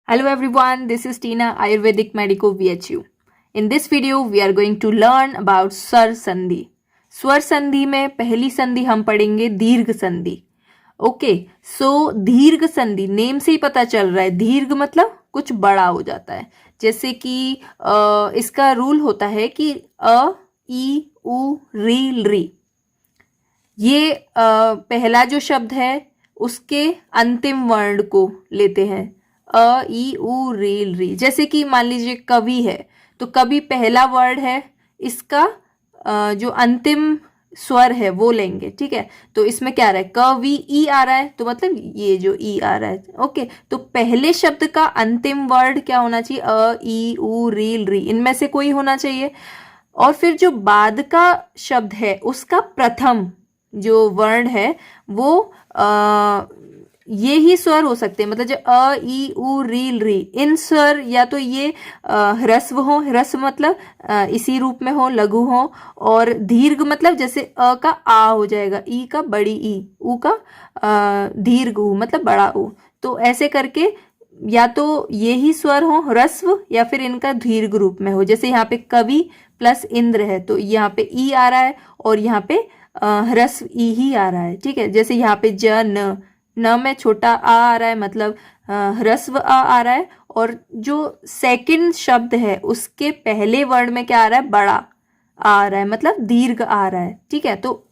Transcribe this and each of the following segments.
Hello everyone, this is Tina, Ayurvedic Medico VHU. In this video, we are going to learn about स्वर संधि. स्वर संधि में पहली संधि हम पढ़ेंगे दीर्घ संधि. ओके, सो दीर्घ संधि नेम से ही पता चल रहा है. दीर्घ मतलब कुछ बड़ा हो जाता है. जैसे कि इसका रूल होता है कि अ, ई, उ, री. ये पहला जो शब्द है उसके अंतिम वर्ण को लेते हैं. अ, ई, उ, री. जैसे कि मान लीजिए कवि है, तो कवि पहला वर्ड है, इसका जो अंतिम स्वर है वो लेंगे. ठीक है, तो इसमें क्या आ रहा है, कवि ई आ रहा है, तो मतलब ये जो ई आ रहा है. ओके, तो पहले शब्द का अंतिम वर्ड क्या होना चाहिए, अ, ई, उ, री. इनमें से कोई होना चाहिए. और फिर जो बाद का शब्द है उसका प्रथम जो वर्ण है वो ये ही स्वर हो सकते हैं. मतलब जो अ, ई, उ, री, इन स्वर या तो ये ह्रस्व हो, ह्रस्व मतलब इसी रूप में हो, लघु हो. और दीर्घ मतलब जैसे अ का आ हो जाएगा, ई का बड़ी ई, उ का दीर्घ उ मतलब बड़ा उ. तो ऐसे करके या तो ये ही स्वर हो ह्रस्व या फिर इनका दीर्घ रूप में हो. जैसे यहाँ पे कवि प्लस इंद्र है, तो यहाँ पे ई आ रहा है और यहाँ पे ह्रस्व ई ही आ रहा है. ठीक है, जैसे यहाँ पे न में छोटा आ रहा है, मतलब ह्रस्व आ रहा है. और जो सेकंड शब्द है उसके पहले वर्ण में क्या आ रहा है, बड़ा आ रहा है, मतलब दीर्घ आ रहा है. ठीक है, तो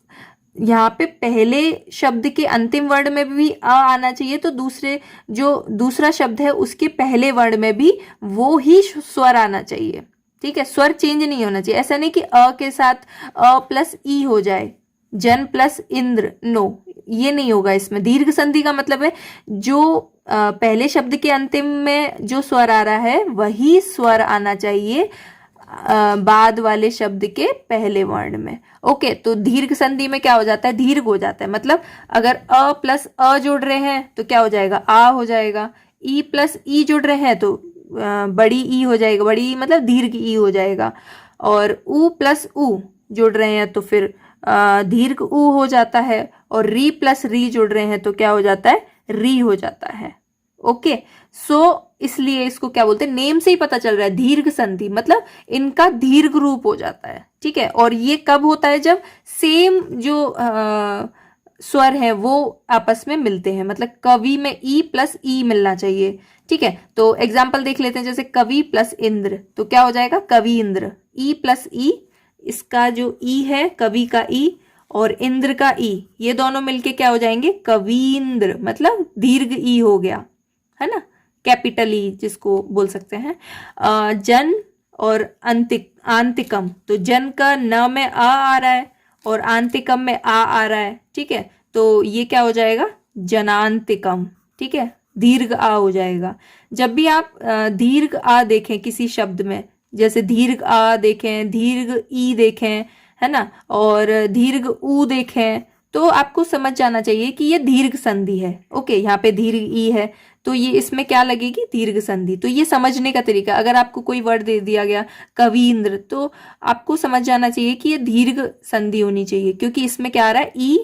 यहाँ पे पहले शब्द के अंतिम वर्ण में भी आ आना चाहिए, तो दूसरा शब्द है उसके पहले वर्ण में भी वो ही स्वर आना चाहिए. ठीक है, स्वर चेंज नहीं होना चाहिए. ऐसा नहीं कि अ के साथ अ प्लस ई हो जाए, जन प्लस इंद्र, नो, ये नहीं होगा. इसमें दीर्घ संधि का मतलब है जो पहले शब्द के अंतिम में जो स्वर आ रहा है वही स्वर आना चाहिए बाद वाले शब्द के पहले वर्ण में. ओके, तो दीर्घ संधि में क्या हो जाता है, दीर्घ हो जाता है. मतलब अगर अ प्लस अ जोड़ रहे हैं तो क्या हो जाएगा, आ हो जाएगा. ई प्लस ई जोड़ रहे हैं तो बड़ी ई हो जाएगा, बड़ी ई मतलब दीर्घ ई हो जाएगा. और उ प्लस उ जोड़ रहे हैं तो फिर दीर्घ उ हो जाता है. और री प्लस री जोड़ रहे हैं तो क्या हो जाता है, री हो जाता है. ओके, सो इसलिए इसको क्या बोलते हैं, नेम से ही पता चल रहा है दीर्घ संधि मतलब इनका दीर्घ रूप हो जाता है. ठीक है, और ये कब होता है, जब सेम जो स्वर है वो आपस में मिलते हैं. मतलब कवि में ई प्लस ई मिलना चाहिए. ठीक है, तो एग्जाम्पल देख लेते हैं. जैसे कवि प्लस इंद्र, तो क्या हो जाएगा, कवि इंद्र. ई प्लस ई, इसका जो ई है कवि का ई और इंद्र का ई, ये दोनों मिलके क्या हो जाएंगे, कवींद्र, मतलब दीर्घ ई हो गया, है ना, कैपिटल ई जिसको बोल सकते हैं. जन और आंतिकम, तो जन का न में आ रहा है और आंतिकम में आ रहा है. ठीक है, तो ये क्या हो जाएगा, जनांतिकम. ठीक है, दीर्घ आ हो जाएगा. जब भी आप दीर्घ आ देखें किसी शब्द में, जैसे दीर्घ आ देखें, दीर्घ ई देखें, है ना, और दीर्घ ऊ देखें, तो आपको समझ जाना चाहिए कि ये दीर्घ संधि है. ओके, यहाँ पे दीर्घ ई है तो ये इसमें क्या लगेगी, दीर्घ संधि. तो ये समझने का तरीका, अगर आपको कोई वर्ड दे दिया गया कवींद्र, तो आपको समझ जाना चाहिए कि ये दीर्घ संधि होनी चाहिए, क्योंकि इसमें क्या आ रहा है, ई,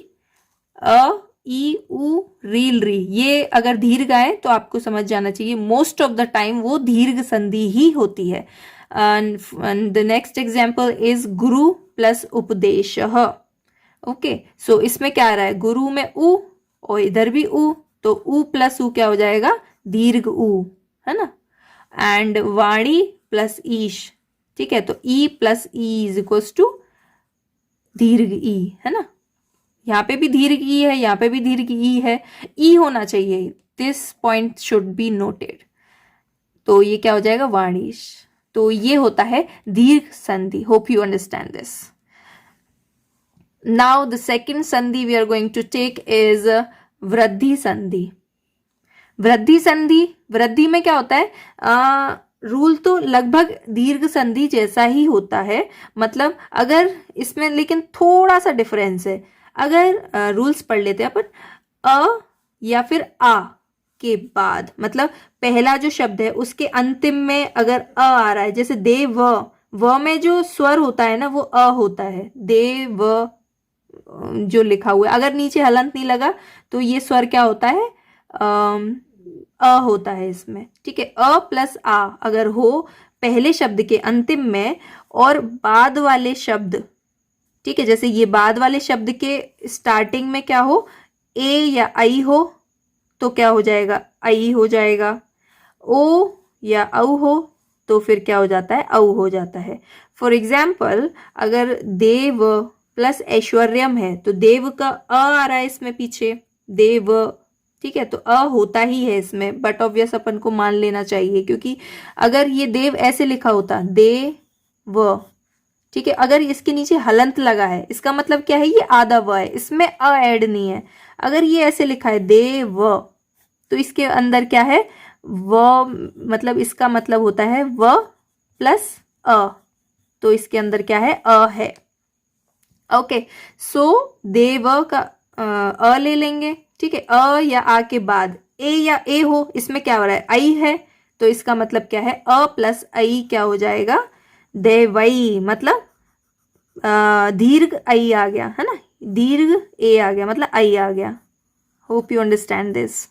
अ, ई, उ, री. ये अगर दीर्घ आए तो आपको समझ जाना चाहिए मोस्ट ऑफ द टाइम वो दीर्घ संधि ही होती है. The next example is Guru plus उपदेश. ओके, सो इसमें क्या आ रहा है, गुरु में उ और इधर भी उ, तो उ प्लस उ क्या हो जाएगा, दीर्घ उ, है ना. एंड वाणी प्लस ईश. ठीक है, तो ई प्लस ई इज इक्वल्स टू दीर्घ ई, है ना. यहाँ पे भी दीर्घ ई है, यहाँ पे भी दीर्घ ई है, ई होना चाहिए. This point should be noted. तो ये क्या हो जाएगा, वाणीश. तो ये होता है दीर्घ संधि. Hope you understand this. Now the second संधि we are going to take is वृद्धि संधि. वृद्धि संधि, वृद्धि में क्या होता है, रूल तो लगभग दीर्घ संधि जैसा ही होता है. मतलब अगर इसमें लेकिन थोड़ा सा डिफरेंस है. अगर रूल्स पढ़ लेते हैं अपन, अ या फिर आ के बाद, मतलब पहला जो शब्द है उसके अंतिम में अगर आ रहा है, जैसे दे व में जो स्वर होता है ना वो अ होता है. दे व जो लिखा हुआ है, अगर नीचे हलंत नहीं लगा तो ये स्वर क्या होता है, अ होता है इसमें, ठीक है। अ प्लस आ अगर हो पहले शब्द के अंतिम में और बाद वाले शब्द, ठीक है, जैसे ये बाद वाले शब्द के स्टार्टिंग में क्या हो, ए या आई हो तो क्या हो जाएगा, आई हो जाएगा। ओ या औ हो तो फिर क्या हो जाता है, औ हो जाता है। फॉर एग्जाम्पल अगर देव प्लस ऐश्वर्यम है तो देव का अ आ रहा है इसमें पीछे, देव, ठीक है, तो अ होता ही है इसमें, बट ऑब्वियस अपन को मान लेना चाहिए, क्योंकि अगर ये देव ऐसे लिखा होता देव, ठीक है, अगर इसके नीचे हलंत लगा है इसका मतलब क्या है, ये आधा व है, इसमें अ ऐड नहीं है। अगर ये ऐसे लिखा है देव तो इसके अंदर क्या है, व, मतलब इसका मतलब होता है व प्लस अ, तो इसके अंदर क्या है, अ है। ओके, सो देव का अ ले लेंगे, ठीक है। अ या आ के बाद ए या ए हो, इसमें क्या हो रहा है, आई है, तो इसका मतलब क्या है, अ प्लस आई क्या हो जाएगा, देवई, मतलब दीर्घ आई आ गया है ना, दीर्घ ए आ गया मतलब आई आ गया। Hope you understand this.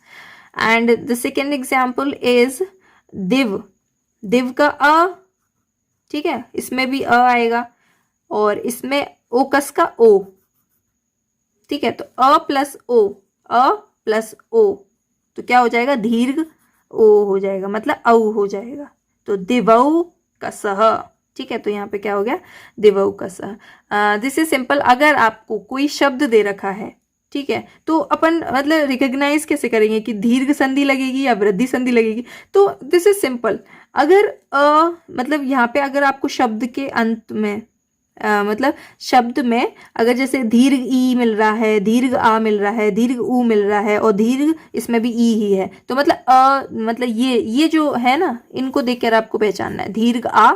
And the second example is दिव, दिव का अ, ठीक है, इसमें भी अ आएगा और इसमें ओकस का ओ, ठीक है, तो अ प्लस ओ, अ प्लस ओ तो क्या हो जाएगा, दीर्घ ओ हो जाएगा, मतलब औ हो जाएगा, तो दिवौ का सह, ठीक है, तो यहाँ पे क्या हो गया, दिवौ का सह। This is simple. अगर आपको कोई शब्द दे रखा है, ठीक है, तो अपन मतलब रिकॉग्नाइज कैसे करेंगे कि दीर्घ संधि लगेगी या वृद्धि संधि लगेगी, तो दिस इज सिंपल। अगर मतलब यहाँ पे अगर आपको शब्द के अंत में मतलब शब्द में अगर जैसे दीर्घ ई मिल रहा है, दीर्घ आ मिल रहा है, दीर्घ ऊ मिल रहा है और दीर्घ इसमें भी ई ही है, तो मतलब मतलब ये जो है ना, इनको देखकर आपको पहचानना है, दीर्घ आ,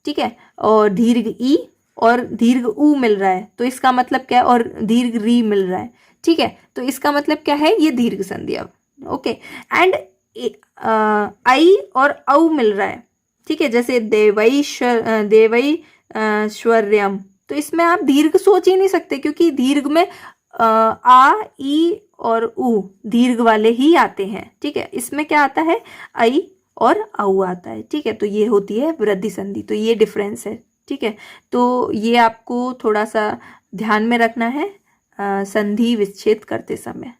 ठीक है, और दीर्घ ई और दीर्घ ऊ मिल रहा है तो इसका मतलब क्या है, और दीर्घ री मिल रहा है, ठीक है, तो इसका मतलब क्या है, ये दीर्घ संधि। अब ओके, एंड आई और औ मिल रहा है, ठीक है, जैसे देवई देवई श्वर्यम, तो इसमें आप दीर्घ सोच ही नहीं सकते, क्योंकि दीर्घ में आ ई और उ दीर्घ वाले ही आते हैं, ठीक है, इसमें क्या आता है, आई और औ आता है, ठीक है, तो ये होती है वृद्धि संधि, तो ये डिफरेंस है, ठीक है। तो ये आपको थोड़ा सा ध्यान में रखना है संधि विच्छेद करते समय।